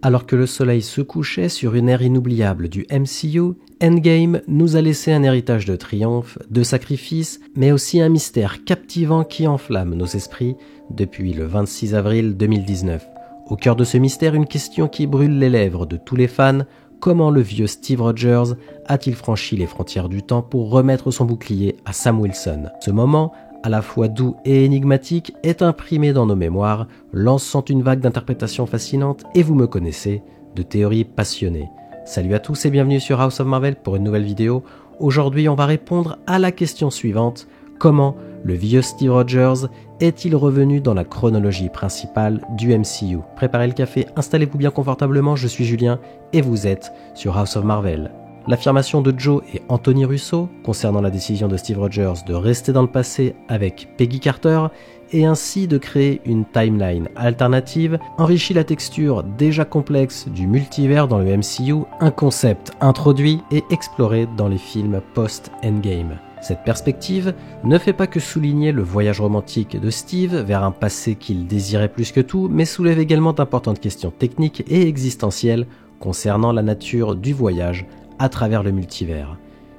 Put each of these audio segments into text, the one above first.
Alors que le soleil se couchait sur une ère inoubliable du MCU, Endgame nous a laissé un héritage de triomphe, de sacrifice, mais aussi un mystère captivant qui enflamme nos esprits depuis le 26 avril 2019. Au cœur de ce mystère, une question qui brûle les lèvres de tous les fans: comment le vieux Steve Rogers a-t-il franchi les frontières du temps pour remettre son bouclier à Sam Wilson? Ce moment, à la fois doux et énigmatique, est imprimé dans nos mémoires, lançant une vague d'interprétations fascinantes, et vous me connaissez, de théories passionnées. Salut à tous et bienvenue sur House of Marvel pour une nouvelle vidéo. Aujourd'hui, on va répondre à la question suivante: comment le vieux Steve Rogers est-il revenu dans la chronologie principale du MCU? Préparez le café, installez-vous bien confortablement, je suis Julien et vous êtes sur House of Marvel. L'affirmation de Joe et Anthony Russo concernant la décision de Steve Rogers de rester dans le passé avec Peggy Carter et ainsi de créer une timeline alternative enrichit la texture déjà complexe du multivers dans le MCU, un concept introduit et exploré dans les films post-Endgame. Cette perspective ne fait pas que souligner le voyage romantique de Steve vers un passé qu'il désirait plus que tout, mais soulève également d'importantes questions techniques et existentielles concernant la nature du voyage à travers le multivers.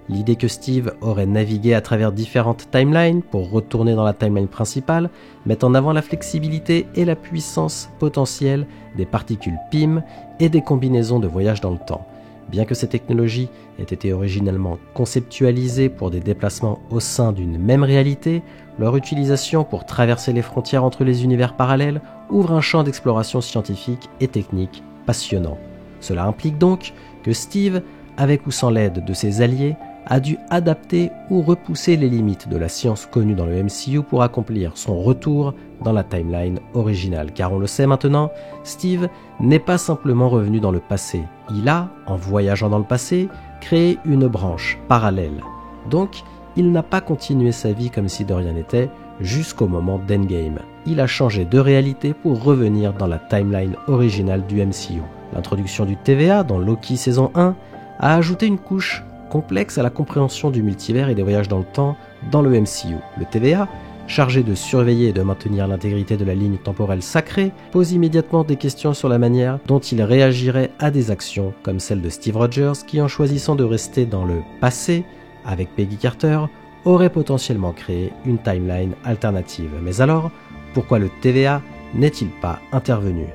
L'idée que Steve aurait navigué à travers différentes timelines pour retourner dans la timeline principale met en avant la flexibilité et la puissance potentielle des particules PIM et des combinaisons de voyage dans le temps. Bien que ces technologies aient été originellement conceptualisées pour des déplacements au sein d'une même réalité, leur utilisation pour traverser les frontières entre les univers parallèles ouvre un champ d'exploration scientifique et technique passionnant. Cela implique donc que Steve, avec ou sans l'aide de ses alliés, a dû adapter ou repousser les limites de la science connue dans le MCU pour accomplir son retour dans la timeline originale. Car on le sait maintenant, Steve n'est pas simplement revenu dans le passé. Il a, en voyageant dans le passé, créé une branche parallèle. Donc, il n'a pas continué sa vie comme si de rien n'était jusqu'au moment d'Endgame. Il a changé de réalité pour revenir dans la timeline originale du MCU. L'introduction du TVA dans Loki saison 1 a ajouté une couche complexe à la compréhension du multivers et des voyages dans le temps dans le MCU. Le TVA, chargé de surveiller et de maintenir l'intégrité de la ligne temporelle sacrée, pose immédiatement des questions sur la manière dont il réagirait à des actions comme celle de Steve Rogers qui, en choisissant de rester dans le passé avec Peggy Carter, aurait potentiellement créé une timeline alternative. Mais alors, pourquoi le TVA n'est-il pas intervenu?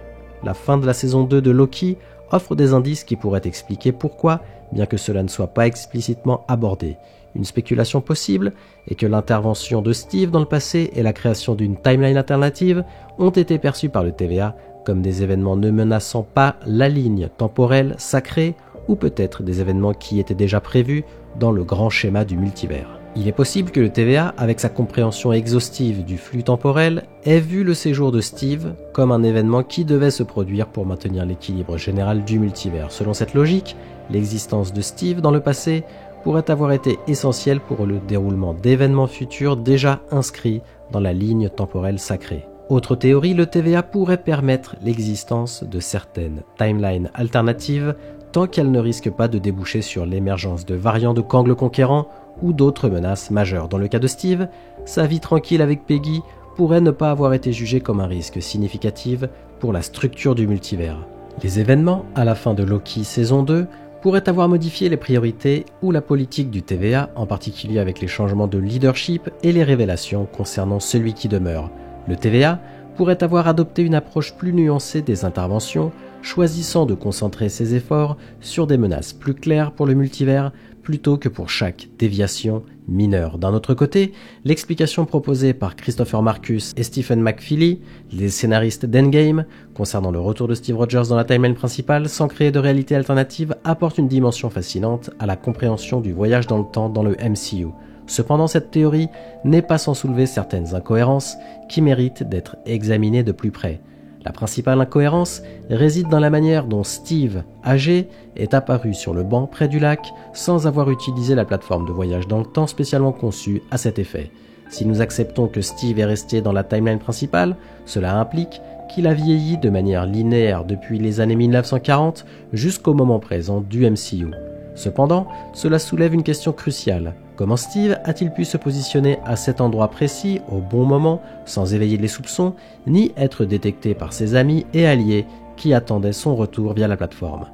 La fin de la saison 2 de Loki offre des indices qui pourraient expliquer pourquoi, bien que cela ne soit pas explicitement abordé. Une spéculation possible est que l'intervention de Steve dans le passé et la création d'une timeline alternative ont été perçus par le TVA comme des événements ne menaçant pas la ligne temporelle sacrée ou peut-être des événements qui étaient déjà prévus dans le grand schéma du multivers. Il est possible que le TVA, avec sa compréhension exhaustive du flux temporel, ait vu le séjour de Steve comme un événement qui devait se produire pour maintenir l'équilibre général du multivers. Selon cette logique, l'existence de Steve dans le passé pourrait avoir été essentielle pour le déroulement d'événements futurs déjà inscrits dans la ligne temporelle sacrée. Autre théorie, le TVA pourrait permettre l'existence de certaines timelines alternatives tant qu'elles ne risquent pas de déboucher sur l'émergence de variants de Kang le Conquérant ou d'autres menaces majeures. Dans le cas de Steve, sa vie tranquille avec Peggy pourrait ne pas avoir été jugée comme un risque significatif pour la structure du multivers. Les événements à la fin de Loki saison 2 pourraient avoir modifié les priorités ou la politique du TVA, en particulier avec les changements de leadership et les révélations concernant celui qui demeure. Le TVA pourrait avoir adopté une approche plus nuancée des interventions, choisissant de concentrer ses efforts sur des menaces plus claires pour le multivers plutôt que pour chaque déviation mineure. D'un autre côté, l'explication proposée par Christopher Marcus et Stephen McFeely, les scénaristes d'Endgame, concernant le retour de Steve Rogers dans la timeline principale sans créer de réalité alternative, apporte une dimension fascinante à la compréhension du voyage dans le temps dans le MCU. Cependant, cette théorie n'est pas sans soulever certaines incohérences qui méritent d'être examinées de plus près. La principale incohérence réside dans la manière dont Steve, âgé, est apparu sur le banc près du lac sans avoir utilisé la plateforme de voyage dans le temps spécialement conçue à cet effet. Si nous acceptons que Steve est resté dans la timeline principale, cela implique qu'il a vieilli de manière linéaire depuis les années 1940 jusqu'au moment présent du MCU. Cependant, cela soulève une question cruciale. Comment Steve a-t-il pu se positionner à cet endroit précis, au bon moment, sans éveiller les soupçons, ni être détecté par ses amis et alliés qui attendaient son retour via la plateforme.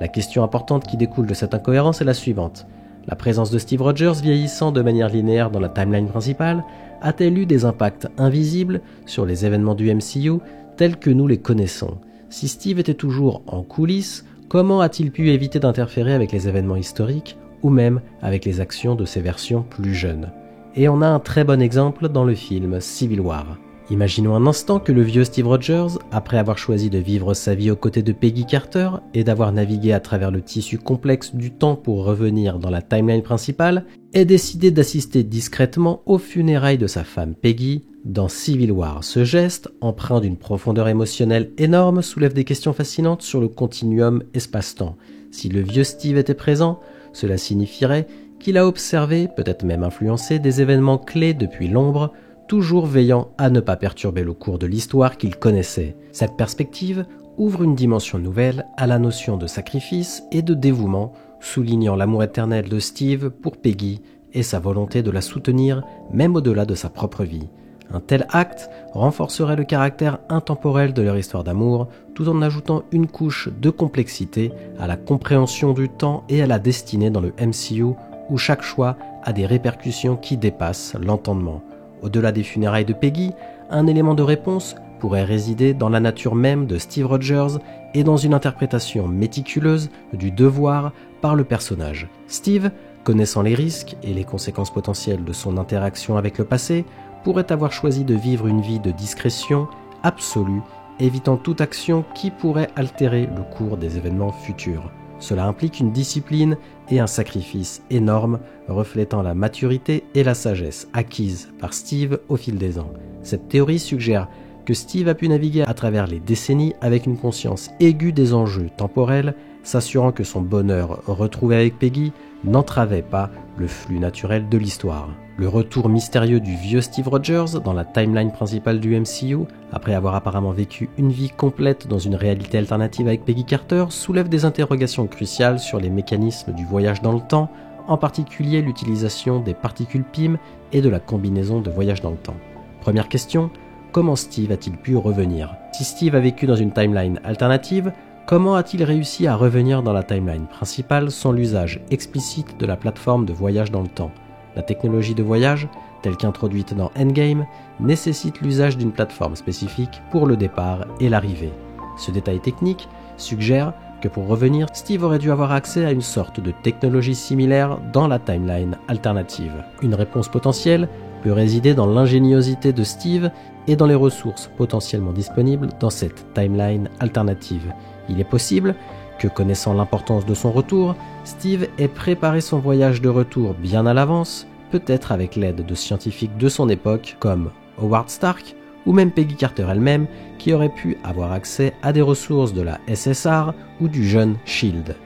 La question importante qui découle de cette incohérence est la suivante. La présence de Steve Rogers vieillissant de manière linéaire dans la timeline principale a-t-elle eu des impacts invisibles sur les événements du MCU tels que nous les connaissons? Si Steve était toujours en coulisses, comment a-t-il pu éviter d'interférer avec les événements historiques ou même avec les actions de ses versions plus jeunes? Et on a un très bon exemple dans le film Civil War. Imaginons un instant que le vieux Steve Rogers, après avoir choisi de vivre sa vie aux côtés de Peggy Carter et d'avoir navigué à travers le tissu complexe du temps pour revenir dans la timeline principale, ait décidé d'assister discrètement aux funérailles de sa femme Peggy dans Civil War. Ce geste, empreint d'une profondeur émotionnelle énorme, soulève des questions fascinantes sur le continuum espace-temps. Si le vieux Steve était présent, cela signifierait qu'il a observé, peut-être même influencé, des événements clés depuis l'ombre, toujours veillant à ne pas perturber le cours de l'histoire qu'il connaissait. Cette perspective ouvre une dimension nouvelle à la notion de sacrifice et de dévouement, soulignant l'amour éternel de Steve pour Peggy et sa volonté de la soutenir même au-delà de sa propre vie. Un tel acte renforcerait le caractère intemporel de leur histoire d'amour, tout en ajoutant une couche de complexité à la compréhension du temps et à la destinée dans le MCU, où chaque choix a des répercussions qui dépassent l'entendement. Au-delà des funérailles de Peggy, un élément de réponse pourrait résider dans la nature même de Steve Rogers et dans une interprétation méticuleuse du devoir par le personnage. Steve, connaissant les risques et les conséquences potentielles de son interaction avec le passé, pourrait avoir choisi de vivre une vie de discrétion absolue, évitant toute action qui pourrait altérer le cours des événements futurs. Cela implique une discipline et un sacrifice énorme, reflétant la maturité et la sagesse acquises par Steve au fil des ans. Cette théorie suggère que Steve a pu naviguer à travers les décennies avec une conscience aiguë des enjeux temporels, s'assurant que son bonheur retrouvé avec Peggy n'entravait pas le flux naturel de l'histoire. Le retour mystérieux du vieux Steve Rogers dans la timeline principale du MCU, après avoir apparemment vécu une vie complète dans une réalité alternative avec Peggy Carter, soulève des interrogations cruciales sur les mécanismes du voyage dans le temps, en particulier l'utilisation des particules PIM et de la combinaison de voyage dans le temps. Première question, comment Steve a-t-il pu revenir? Si Steve a vécu dans une timeline alternative, comment a-t-il réussi à revenir dans la timeline principale sans l'usage explicite de la plateforme de voyage dans le temps? La technologie de voyage, telle qu'introduite dans Endgame, nécessite l'usage d'une plateforme spécifique pour le départ et l'arrivée. Ce détail technique suggère que pour revenir, Steve aurait dû avoir accès à une sorte de technologie similaire dans la timeline alternative. Une réponse potentielle peut résider dans l'ingéniosité de Steve et dans les ressources potentiellement disponibles dans cette timeline alternative. Il est possible que, connaissant l'importance de son retour, Steve ait préparé son voyage de retour bien à l'avance, peut-être avec l'aide de scientifiques de son époque comme Howard Stark ou même Peggy Carter elle-même, qui aurait pu avoir accès à des ressources de la SSR ou du jeune SHIELD.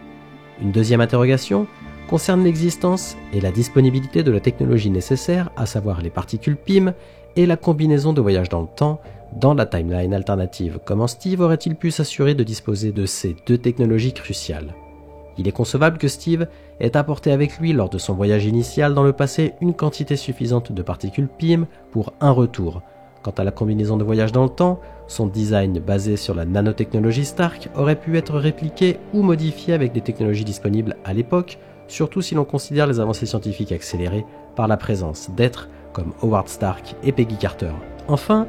Une deuxième interrogation concerne l'existence et la disponibilité de la technologie nécessaire, à savoir les particules PIM et la combinaison de voyage dans le temps dans la timeline alternative. Comment Steve aurait-il pu s'assurer de disposer de ces deux technologies cruciales? Il est concevable que Steve ait apporté avec lui lors de son voyage initial dans le passé une quantité suffisante de particules PIM pour un retour. Quant à la combinaison de voyage dans le temps, son design basé sur la nanotechnologie Stark aurait pu être répliqué ou modifié avec des technologies disponibles à l'époque, surtout si l'on considère les avancées scientifiques accélérées par la présence d'êtres comme Howard Stark et Peggy Carter. Enfin,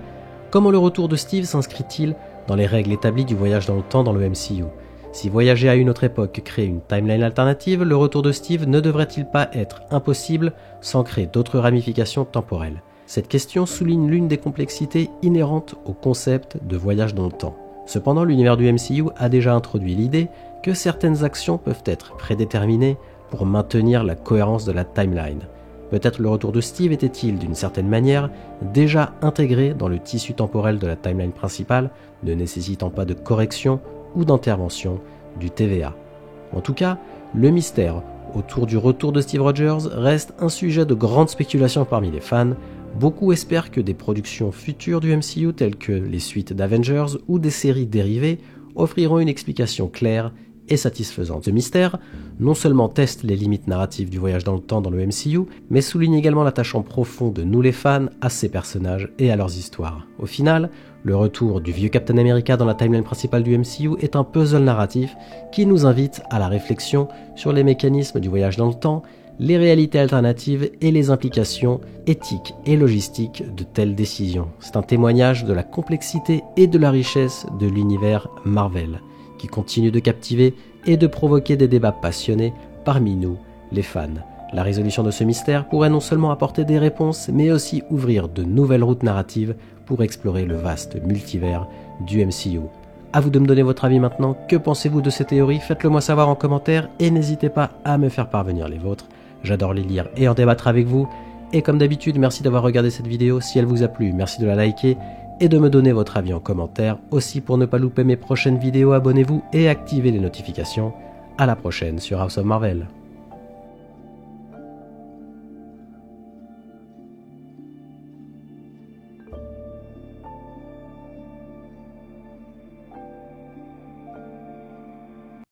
comment le retour de Steve s'inscrit-il dans les règles établies du voyage dans le temps dans le MCU? Si voyager à une autre époque crée une timeline alternative, le retour de Steve ne devrait-il pas être impossible sans créer d'autres ramifications temporelles? Cette question souligne l'une des complexités inhérentes au concept de voyage dans le temps. Cependant, l'univers du MCU a déjà introduit l'idée que certaines actions peuvent être prédéterminées pour maintenir la cohérence de la timeline. Peut-être le retour de Steve était-il, d'une certaine manière, déjà intégré dans le tissu temporel de la timeline principale, ne nécessitant pas de correction ou d'intervention du TVA. En tout cas, le mystère autour du retour de Steve Rogers reste un sujet de grande spéculation parmi les fans. Beaucoup espèrent que des productions futures du MCU telles que les suites d'Avengers ou des séries dérivées offriront une explication claire et satisfaisante. Ce mystère non seulement teste les limites narratives du voyage dans le temps dans le MCU, mais souligne également l'attachement profond de nous les fans à ces personnages et à leurs histoires. Au final, le retour du vieux Captain America dans la timeline principale du MCU est un puzzle narratif qui nous invite à la réflexion sur les mécanismes du voyage dans le temps, les réalités alternatives et les implications éthiques et logistiques de telles décisions. C'est un témoignage de la complexité et de la richesse de l'univers Marvel, qui continue de captiver et de provoquer des débats passionnés parmi nous, les fans. La résolution de ce mystère pourrait non seulement apporter des réponses, mais aussi ouvrir de nouvelles routes narratives pour explorer le vaste multivers du MCU. À vous de me donner votre avis maintenant. Que pensez-vous de ces théories? Faites-le moi savoir en commentaire et n'hésitez pas à me faire parvenir les vôtres. J'adore les lire et en débattre avec vous. Et comme d'habitude, merci d'avoir regardé cette vidéo. Si elle vous a plu, merci de la liker et de me donner votre avis en commentaire. Aussi, pour ne pas louper mes prochaines vidéos, abonnez-vous et activez les notifications. À la prochaine sur House of Marvel.